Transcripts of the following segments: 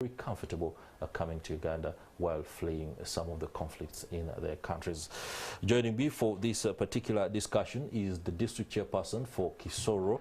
very comfortable coming to Uganda while fleeing some of the conflicts in their countries. Joining me for this particular discussion is the district chairperson for Kisoro,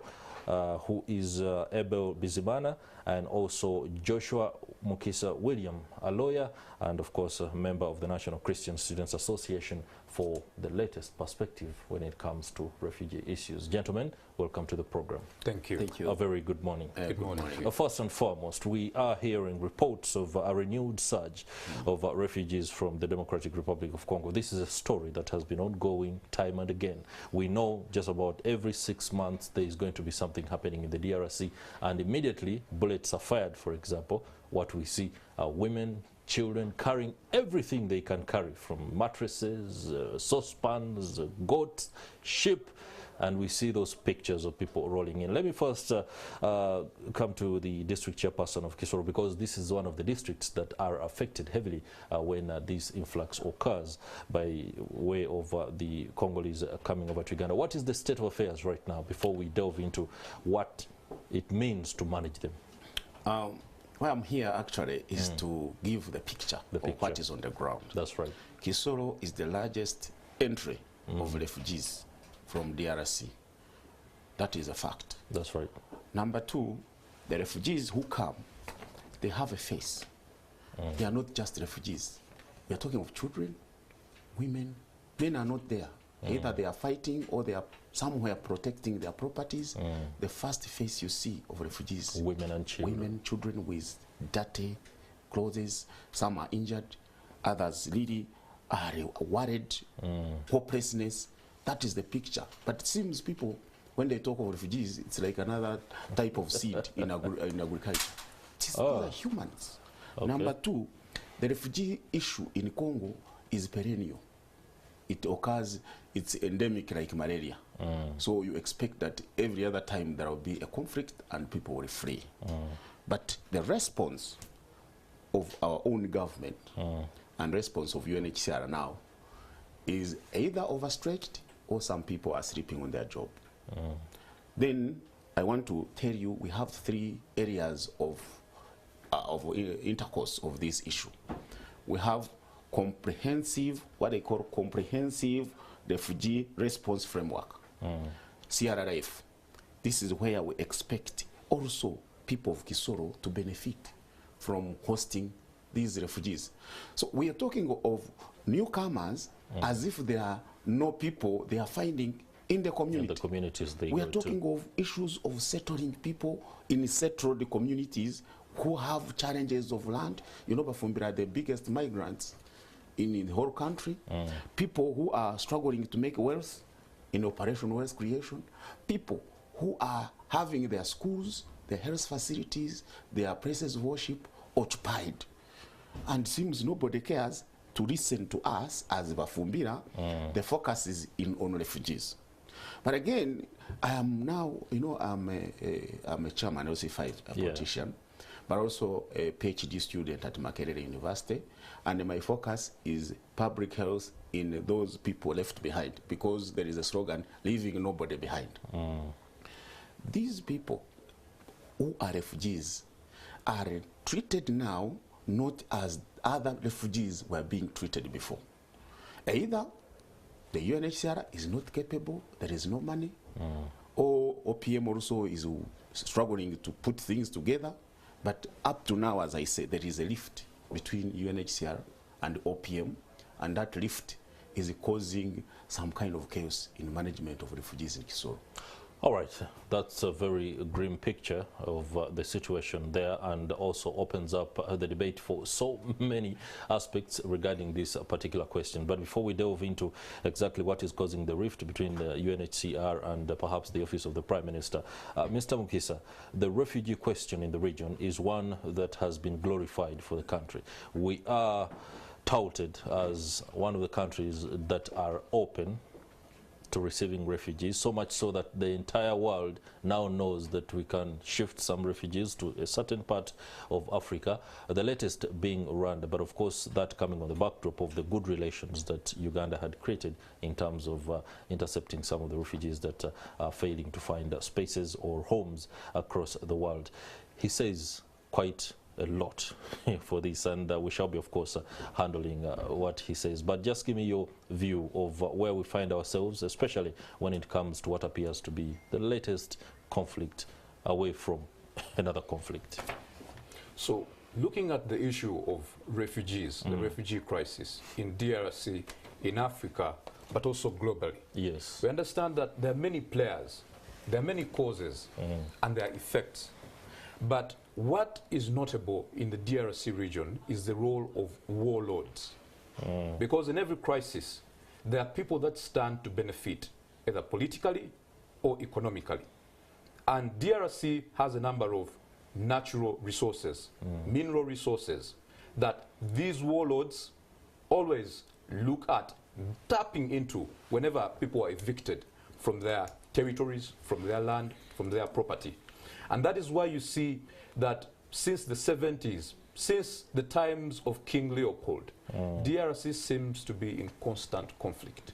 who is Abel Bizimana, and also Joshua Mukisa William, a lawyer, and of course a member of the National Christian Students Association, for the latest perspective when it comes to refugee issues. Gentlemen, welcome to the program. Thank you. Thank you. A very good morning. Good morning. First and foremost, we are hearing reports of a renewed surge of refugees from the Democratic Republic of Congo. This is a story that has been ongoing time and again. We know just about every 6 months there is going to be something happening in the DRC, and immediately bullets are fired. For example, what we see are women, children carrying everything they can carry, from mattresses, saucepans, goats, sheep, and we see those pictures of people rolling in. Let me first come to the district chairperson of Kisoro, because this is one of the districts that are affected heavily when this influx occurs by way of the Congolese coming over to Uganda. What is the state of affairs right now, before we delve into what it means to manage them? Why I'm here actually is to give the picture of what is on the ground. That's right. Kisoro is the largest entry of refugees from DRC. That is a fact. That's right. Number two, the refugees who come, they have a face. They are not just refugees. We are talking of children, women. Men are not there. Either they are fighting or they are somewhere protecting their properties. The first face you see of refugees, women and children. Women, children with dirty clothes. Some are injured. Others really are worried, hopelessness. That is the picture. But it seems people, when they talk of refugees, it's like another type of seed in agriculture. These are humans. Okay. Number two, the refugee issue in Congo is perennial. It occurs, it's endemic like malaria. So you expect that every other time there will be a conflict and people will flee. But the response of our own government and response of UNHCR now is either overstretched or some people are sleeping on their job. Then I want to tell you we have 3 areas of intercourse of this issue. We have comprehensive, what they call comprehensive refugee response framework, CRRF. This is where we expect also people of Kisoro to benefit from hosting these refugees. So we are talking of newcomers as if there are no people they are finding in the community. In the communities they We go are talking of issues of settling people in settled communities who have challenges of land. You know, Bafumbira are the biggest migrants in the whole country. People who are struggling to make wealth in operation wealth creation. People who are having their schools, their health facilities, their places of worship occupied. And it seems nobody cares to listen to us as Bafumbira. The focus is on refugees. But again, I am now, you know, I'm a chairman, also a politician, but also a PhD student at Makerere University. And my focus is public health in those people left behind, because there is a slogan, leaving nobody behind. These people who are refugees are treated now not as other refugees were being treated before. Either the UNHCR is not capable, there is no money, or OPM also is struggling to put things together. But up to now, as I said, there is a lift between UNHCR and OPM, and that lift is causing some kind of chaos in management of refugees in Kisoro. All right, that's a very grim picture of the situation there, and also opens up the debate for so many aspects regarding this particular question. But before we delve into exactly what is causing the rift between the UNHCR and perhaps the Office of the Prime Minister, Mr. Mukisa, the refugee question in the region is one that has been glorified for the country. We are touted as one of the countries that are open to receiving refugees, so much so that the entire world now knows that we can shift some refugees to a certain part of Africa, the latest being Rwanda, but of course that coming on the backdrop of the good relations that Uganda had created in terms of intercepting some of the refugees that are failing to find spaces or homes across the world. He says quite a lot for this, and we shall be, of course, handling what he says. But just give me your view of where we find ourselves, especially when it comes to what appears to be the latest conflict away from another conflict. So, looking at the issue of refugees, the refugee crisis in DRC, in Africa, but also globally. Yes. We understand that there are many players, there are many causes, and there are effects. But what is notable in the DRC region is the role of warlords. Because in every crisis, there are people that stand to benefit, either politically or economically. And DRC has a number of natural resources, mineral resources, that these warlords always look at tapping into whenever people are evicted from their territories, from their land, from their property. And that is why you see that since the 70s, since the times of King Leopold, DRC seems to be in constant conflict.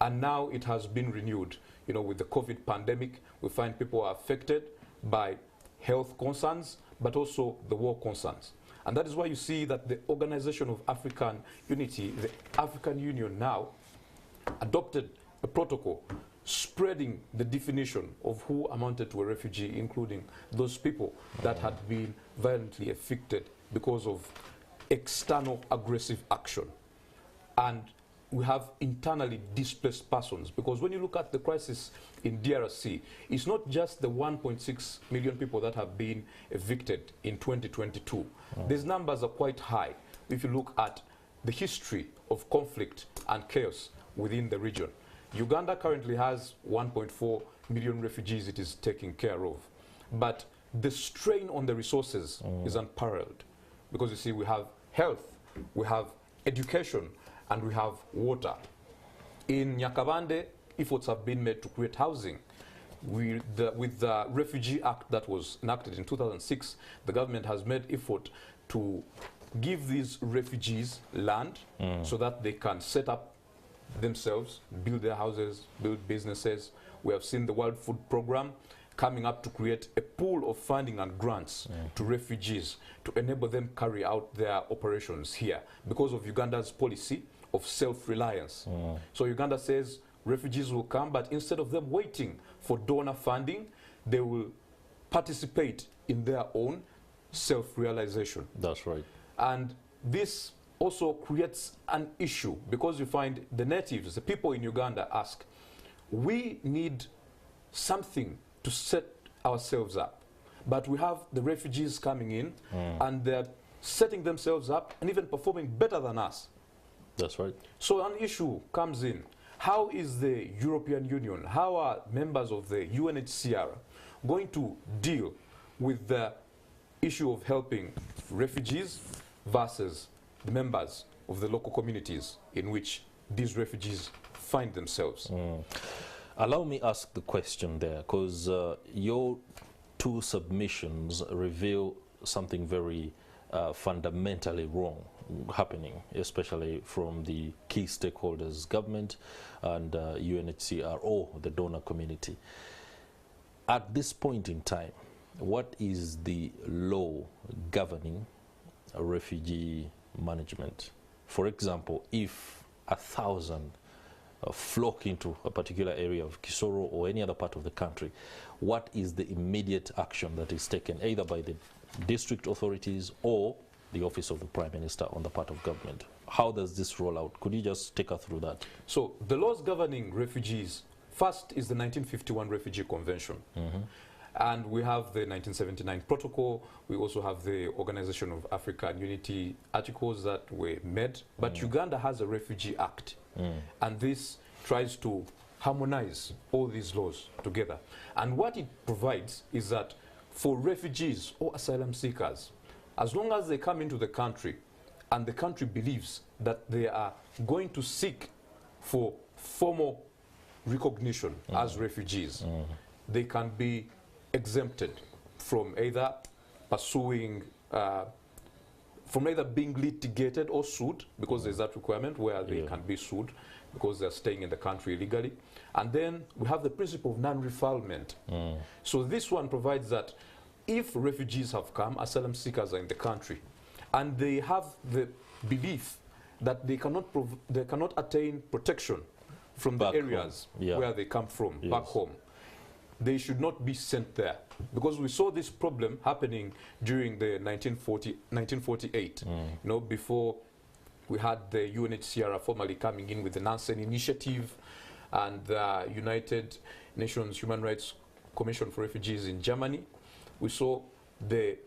And now it has been renewed. You know, with the COVID pandemic, we find people are affected by health concerns, but also the war concerns. And that is why you see that the Organization of African Unity, the African Union now, adopted a protocol spreading the definition of who amounted to a refugee, including those people that had been violently affected because of external aggressive action. And we have internally displaced persons, because when you look at the crisis in DRC, it's not just the 1.6 million people that have been evicted in 2022. These numbers are quite high if you look at the history of conflict and chaos within the region. Uganda currently has 1.4 million refugees it is taking care of. But the strain on the resources is unparalleled, because you see we have health, we have education, and we have water. In Nyakabande, efforts have been made to create housing. With the Refugee Act that was enacted in 2006, the government has made effort to give these refugees land so that they can set up themselves, build their houses, build businesses. We have seen the World Food Programme coming up to create a pool of funding and grants to refugees to enable them carry out their operations here because of Uganda's policy of self-reliance. So Uganda says refugees will come, but instead of them waiting for donor funding, they will participate in their own self-realization. That's right. And this also creates an issue, because you find the natives, the people in Uganda ask, we need something to set ourselves up. But we have the refugees coming in and they're setting themselves up and even performing better than us. That's right. So an issue comes in. How is the European Union, how are members of the UNHCR going to deal with the issue of helping refugees versus the members of the local communities in which these refugees find themselves? Allow me ask the question there, because your two submissions reveal something very fundamentally wrong happening, especially from the key stakeholders, government and UNHCR or the donor community. At this point in time, what is the law governing refugee management? For example, if 1,000 flock into a particular area of Kisoro or any other part of the country, what is the immediate action that is taken either by the district authorities or the Office of the Prime Minister on the part of government? How does this roll out? Could you just take us through that? So the laws governing refugees, first is the 1951 Refugee Convention. And we have the 1979 Protocol. We also have the Organization of African Unity articles that were made. But Uganda has a Refugee Act. And this tries to harmonize all these laws together. And what it provides is that for refugees or asylum seekers, as long as they come into the country and the country believes that they are going to seek for formal recognition as refugees, they can be exempted from either pursuing, from either being litigated or sued, because there's that requirement where they can be sued because they're staying in the country illegally. And then we have the principle of non-refoulement. So this one provides that if refugees have come, asylum seekers are in the country, and they have the belief that they cannot attain protection from Back the areas home. where they come from, Yes. back home, they should not be sent there. Because we saw this problem happening during the 1948, you know, before we had the UNHCR formally coming in with the Nansen Initiative and the United Nations Human Rights Commission for Refugees in Germany. We saw the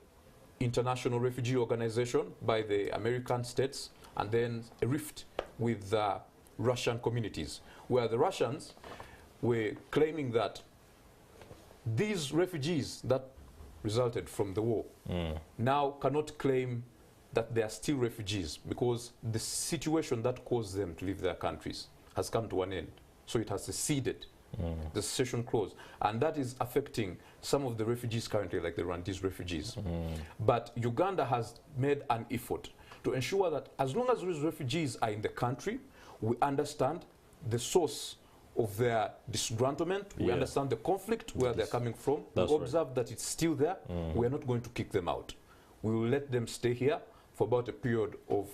International Refugee Organization by the American states, and then a rift with the Russian communities, where the Russians were claiming that these refugees that resulted from the war now cannot claim that they are still refugees, because the situation that caused them to leave their countries has come to an end. So it has seceded, the cessation clause. And that is affecting some of the refugees currently, like the Rwandese refugees. But Uganda has made an effort to ensure that as long as those refugees are in the country, we understand the source of their disgruntlement, we understand the conflict, where they're coming from, we observe that it's still there, we are not going to kick them out. We will let them stay here for about a period of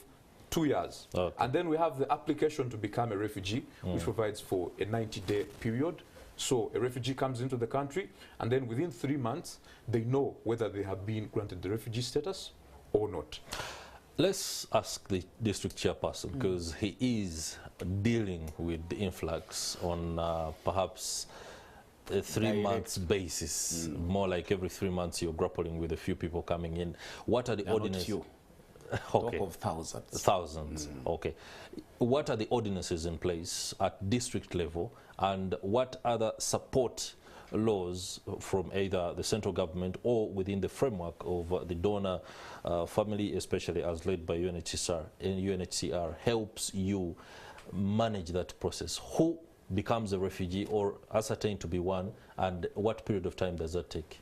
2 years. And then we have the application to become a refugee, which provides for a 90-day period. So a refugee comes into the country, and then within 3 months, they know whether they have been granted the refugee status or not. Let's ask the district chairperson, because he is dealing with the influx on perhaps a 3 months basis, more like every 3 months you're grappling with a few people coming in. What are the ordinances? Talk of thousands. Thousands, okay. What are the ordinances in place at district level, and what other support laws from either the central government or within the framework of the donor family, especially as led by UNHCR, and UNHCR helps you manage that process? Who becomes a refugee or ascertained to be one, and what period of time does that take?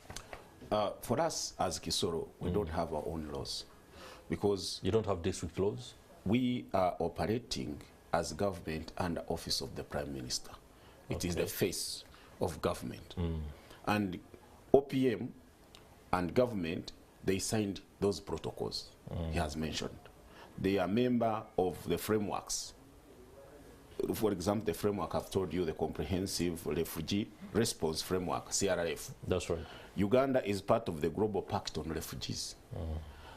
For us as Kisoro, we don't have our own laws, because you don't have district laws? We are operating as government under office of the Prime Minister. It is the face of government. And OPM and government, they signed those protocols he has mentioned. They are member of the frameworks. For example, the framework I've told you, the Comprehensive Refugee Response Framework, CRF. That's right. Uganda is part of the Global Pact on Refugees.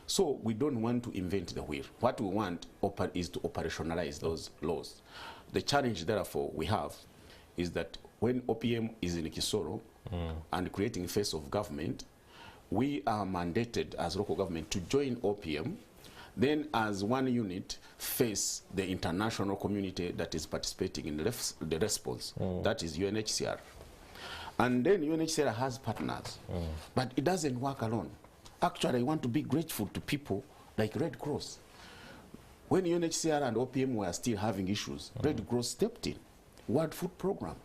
So we don't want to invent the wheel. What we want is to operationalize those laws. The challenge, therefore, we have is that when OPM is in Kisoro and creating a face of government, we are mandated as local government to join OPM, then as one unit face the international community that is participating in the response, that is UNHCR. And then UNHCR has partners, but it doesn't work alone. Actually, I want to be grateful to people like Red Cross. When UNHCR and OPM were still having issues, Red Cross stepped in. World Food Program.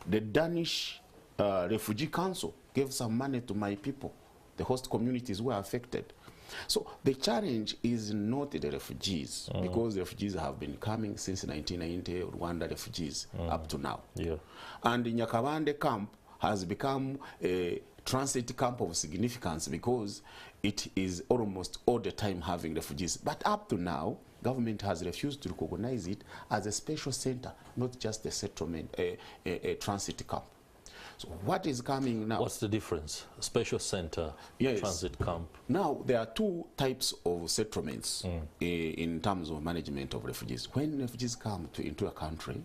The Danish Refugee Council gave some money to my people. The host communities were affected. So the challenge is not the refugees, because the refugees have been coming since 1990, Rwanda refugees, up to now. And the Nyakabande camp has become a transit camp of significance, because it is almost all the time having refugees. But up to now, government has refused to recognize it as a special center, not just a settlement, a transit camp. So what is coming now? What's the difference? Special center, transit camp? Now, there are two types of settlements in terms of management of refugees. When refugees come into a country,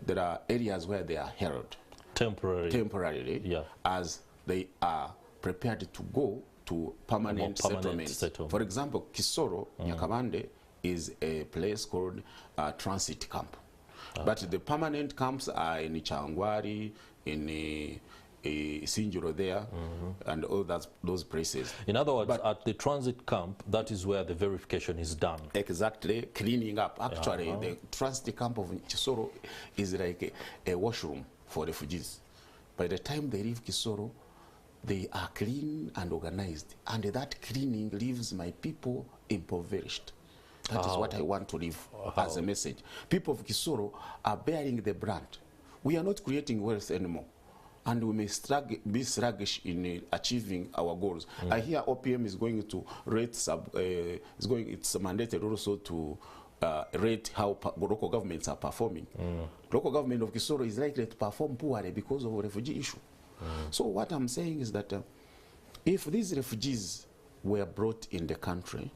there are areas where they are held temporarily, as they are prepared to go to permanent settlements. For example, Kisoro, Nyakabande, is a place called transit camp. But the permanent camps are in Changwari, in Sinjuro there, and all those places. In other words, at the transit camp, that is where the verification is done. Exactly, cleaning up. Actually, the transit camp of Kisoro is like a washroom for refugees. By the time they leave Kisoro, they are clean and organized, and that cleaning leaves my people impoverished. That is what I want to leave as a message. People of Kisoro are bearing the brunt. We are not creating wealth anymore. and we may be sluggish in achieving our goals. I hear OPM is going to rate it's mandated also to rate how local governments are performing. Local government of Kisoro is likely to perform poorly because of a refugee issue. So what I'm saying is that if these refugees were brought in the country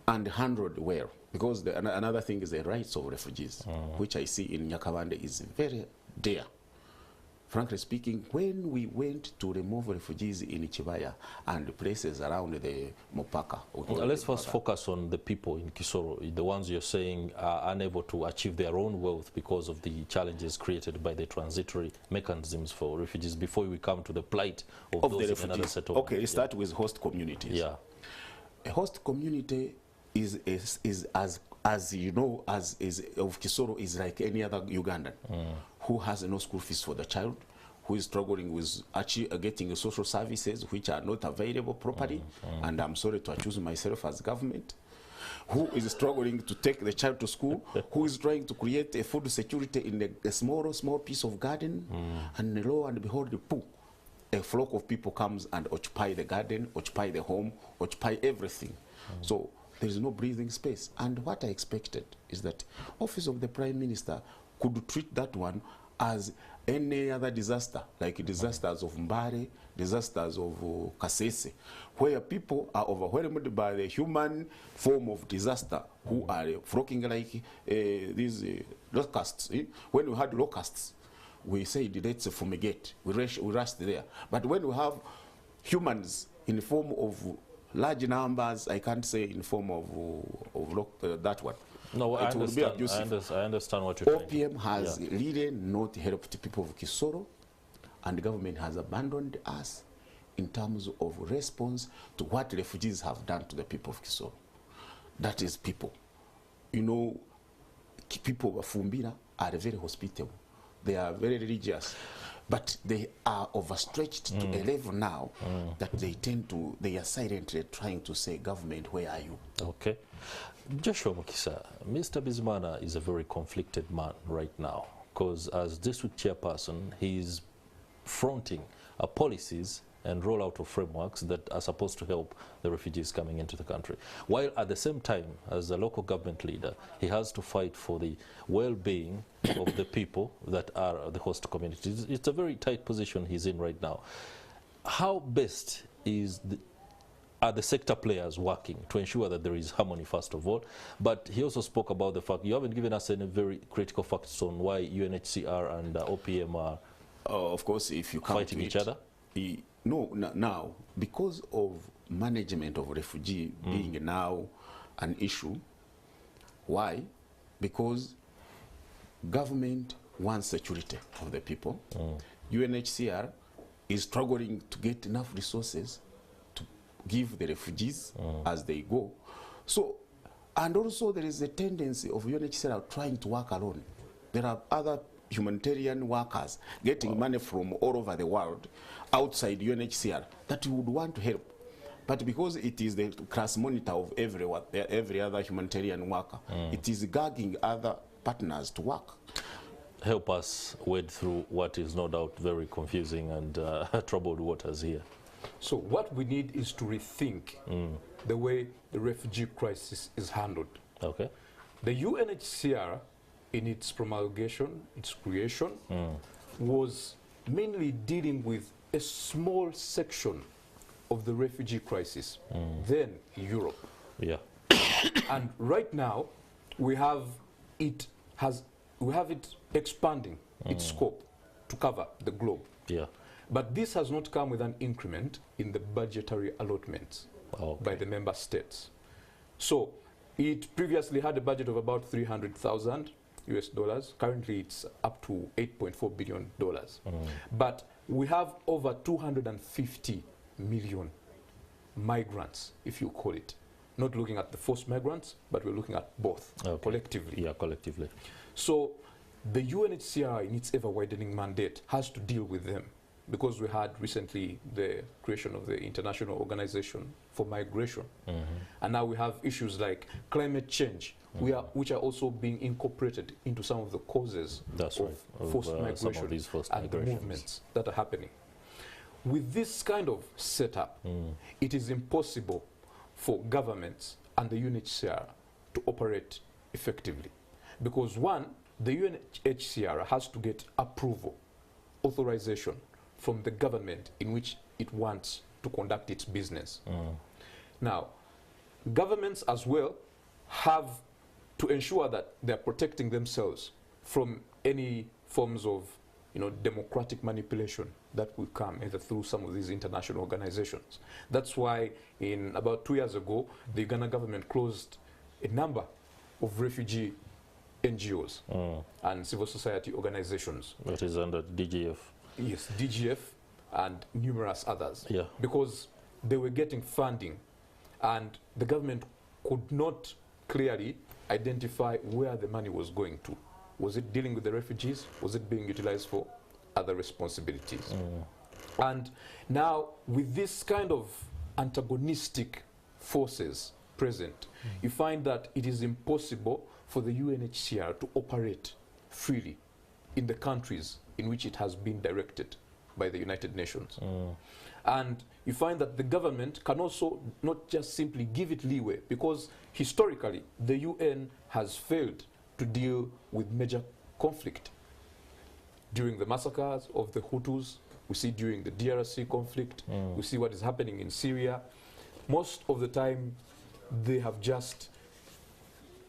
and handled well, because another thing is the rights of refugees, which I see in Nyakabande is very dear. Frankly speaking, when we went to remove refugees in Chibaya and places around the Mopaka. Let's first focus on the people in Kisoro, the ones you're saying are unable to achieve their own wealth because of the challenges created by the transitory mechanisms for refugees, before we come to the plight of those the in another refugees. settlement. Okay, let's start with host communities. Yeah. A host community is as you know, of Kisoro is like any other Ugandan who has no school fees for the child, who is struggling with actually getting social services which are not available properly, and I'm sorry to accuse myself as government, who is struggling to take the child to school, who is trying to create a food security in a small piece of garden, and lo and behold, a flock of people comes and occupy the garden, occupy the home, occupy everything. So there is no breathing space. And what I expected is that Office of the Prime Minister could treat that one as any other disaster, like disasters of Mbare, disasters of Kasese, where people are overwhelmed by the human form of disaster, who are flocking like these locusts. When we had locusts, we said let's fumigate, we rushed there. But when we have humans in the form of large numbers, I can't say in form of that one. No, I understand what you're saying. OPM has really not helped people of Kisoro, and the government has abandoned us in terms of response to what refugees have done to the people of Kisoro. That is people. You know, people of Fumbira are very hospitable. They are very religious. But they are overstretched to a level now that they are silently trying to say, government, where are you? Okay. Joshua Mukisa, Mr. Bizimana is a very conflicted man right now, because as district chairperson, he's fronting policies and rollout of frameworks that are supposed to help the refugees coming into the country. While at the same time, as a local government leader, he has to fight for the well-being of the people that are the host communities. It's a very tight position he's in right now. How best are the sector players working to ensure that there is harmony, first of all? But he also spoke about the fact, you haven't given us any very critical facts on why UNHCR and OPM are of course, if you come fighting each other. Now, because of management of refugee being now an issue, why? Because government wants security of the people. UNHCR is struggling to get enough resources to give the refugees as they go. So, and also there is a tendency of UNHCR trying to work alone. There are other humanitarian workers getting money from all over the world outside UNHCR that would want to help. But because it is the class monitor of every other humanitarian worker, it is gagging other partners to work. Help us wade through what is no doubt very confusing and troubled waters here. So what we need is to rethink the way the refugee crisis is handled. Okay. The UNHCR, in its promulgation, its creation, was mainly dealing with a small section of the refugee crisis, then Europe. Yeah. And right now, we have it expanding its scope to cover the globe. Yeah. But this has not come with an increment in the budgetary allotments by the member states. So it previously had a budget of about $300,000 US. Currently it's up to $8.4 billion. But we have over 250 million migrants, if you call it. Not looking at the forced migrants, but we're looking at both collectively. Yeah, collectively. So the UNHCR, in its ever-widening mandate, has to deal with them. because we had recently the creation of the International Organization for Migration. And now we have issues like climate change, which are also being incorporated into some of the causes of forced migration and the movements that are happening. With this kind of setup, it is impossible for governments and the UNHCR to operate effectively. Because one, the UNHCR has to get approval, authorization from the government in which it wants to conduct its business. Now, governments as well have to ensure that they're protecting themselves from any forms of democratic manipulation that will come either through some of these international organizations. That's why in about 2 years ago, the Uganda government closed a number of refugee NGOs and civil society organizations. That is under DGF. Yes, DGF and numerous others. Yeah. Because they were getting funding and the government could not clearly identify where the money was going to. Was it dealing with the refugees? Was it being utilized for other responsibilities? And now, with this kind of antagonistic forces present, you find that it is impossible for the UNHCR to operate freely in the countries in which it has been directed by the United Nations. And you find that the government can also not just simply give it leeway, because historically the UN has failed to deal with major conflict. During the massacres of the Hutus, we see during the DRC conflict, we see what is happening in Syria. Most of the time, they have just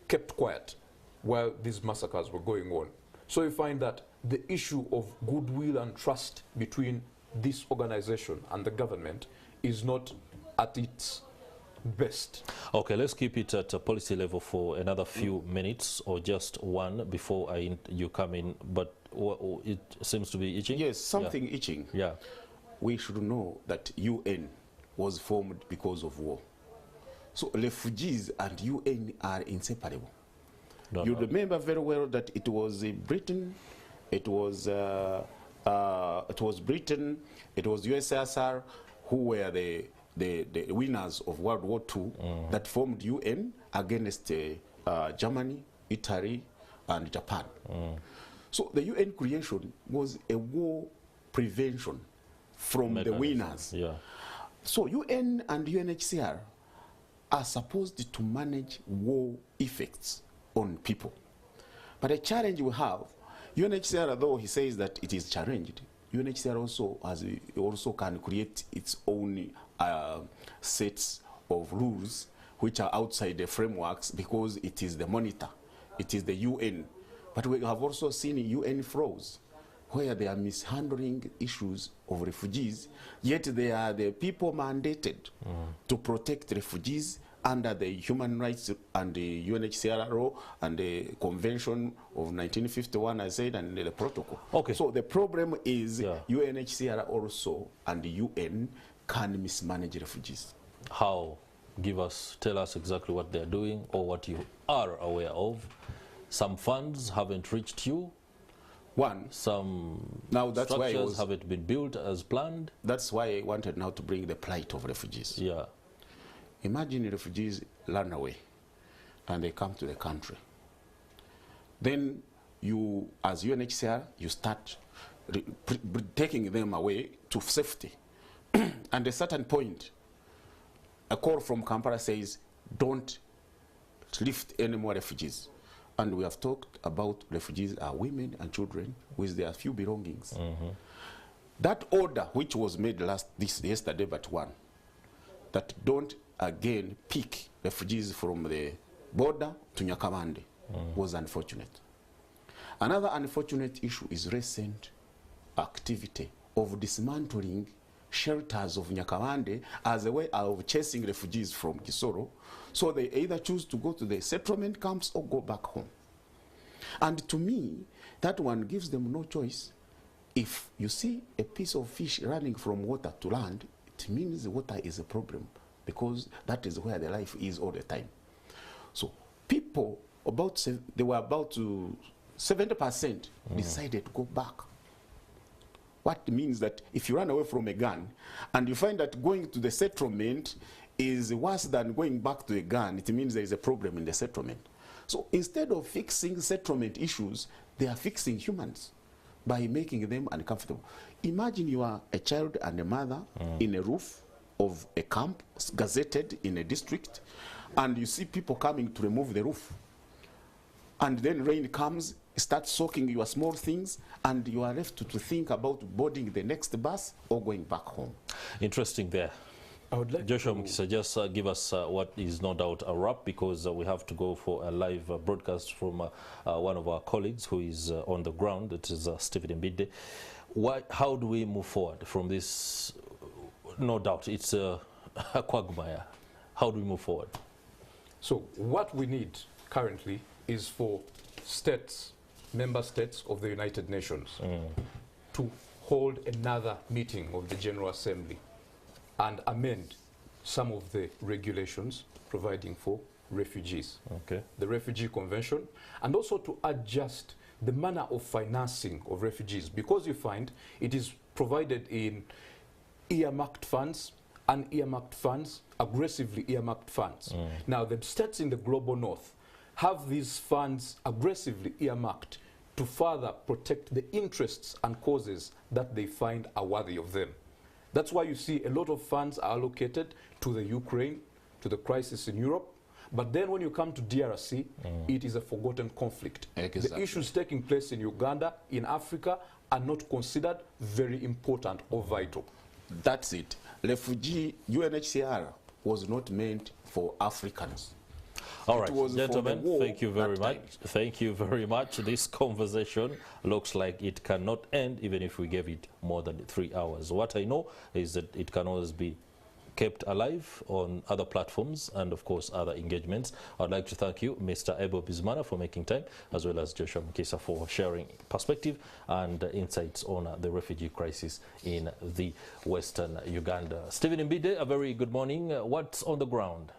kept quiet while these massacres were going on. So you find that the issue of goodwill and trust between this organization and the government is not at its best. Okay, let's keep it at a policy level for another few minutes, or just one before you come in. But it seems to be itching. Yes, something itching. Yeah. We should know that UN was formed because of war. So refugees and UN are inseparable. You remember very well that it was Britain, it was Britain, it was USSR who were the winners of World War II that formed UN against Germany, Italy, and Japan. So the UN creation was a war prevention from the winners. Yeah. So UN and UNHCR are supposed to manage war effects on people. But a challenge we have, UNHCR, though he says that it is challenged, UNHCR also can create its own sets of rules which are outside the frameworks, because it is the monitor, it is the UN. But we have also seen UN flaws where they are mishandling issues of refugees, yet they are the people mandated to protect refugees under the human rights and the UNHCR law and the Convention of 1951, I said, and the protocol. Okay. So the problem is UNHCR also and the UN can mismanage refugees. How? Tell us exactly what they're doing or what you are aware of. Some funds haven't reached you. Some structures haven't been built as planned. That's why I wanted now to bring the plight of refugees. Yeah. Imagine refugees run away and they come to the country. Then you, as UNHCR, you start taking them away to safety. And at a certain point, a call from Kampala says, don't lift any more refugees. And we have talked about refugees are women and children with their few belongings. That order, which was made yesterday but one, that don't again pick refugees from the border to Nyakamande, was unfortunate. Another unfortunate issue is recent activity of dismantling shelters of Nyakamande as a way of chasing refugees from Kisoro. So they either choose to go to the settlement camps or go back home. And to me, that one gives them no choice. If you see a piece of fish running from water to land, it means the water is a problem, because that is where the life is all the time. So people, they were about to 70% decided to go back. What means that if you run away from a gun and you find that going to the settlement is worse than going back to a gun, it means there is a problem in the settlement. So instead of fixing settlement issues, they are fixing humans by making them uncomfortable. Imagine you are a child and a mother in a roof of a camp, gazetted in a district, and you see people coming to remove the roof. And then rain comes, starts soaking your small things, and you are left to think about boarding the next bus or going back home. Interesting there. I would like Joshua to Mukisa, just give us what is no doubt a wrap, because we have to go for a live broadcast from one of our colleagues who is on the ground. That is Stephen Mbide. How do we move forward from this? No doubt, it's a quagmire. How do we move forward? So what we need currently is for states, member states of the United Nations, to hold another meeting of the General Assembly and amend some of the regulations providing for refugees, the Refugee Convention, and also to adjust the manner of financing of refugees, because you find it is provided in earmarked funds, unearmarked funds, aggressively earmarked funds. Now, the states in the global north have these funds aggressively earmarked to further protect the interests and causes that they find are worthy of them. That's why you see a lot of funds are allocated to the Ukraine, to the crisis in Europe. But then when you come to DRC, it is a forgotten conflict. Exactly. The issues taking place in Uganda, in Africa, are not considered very important or vital. That's it. Refugee, UNHCR was not meant for Africans. All right, gentlemen, thank you very much. Thank you very much. This conversation looks like it cannot end even if we gave it more than 3 hours. What I know is that it can always be kept alive on other platforms and, of course, other engagements. I'd like to thank you, Mr. Ebo Bizimana, for making time, as well as Joshua Mukisa for sharing perspective and insights on the refugee crisis in the Western Uganda. Stephen Mbide, a very good morning. What's on the ground?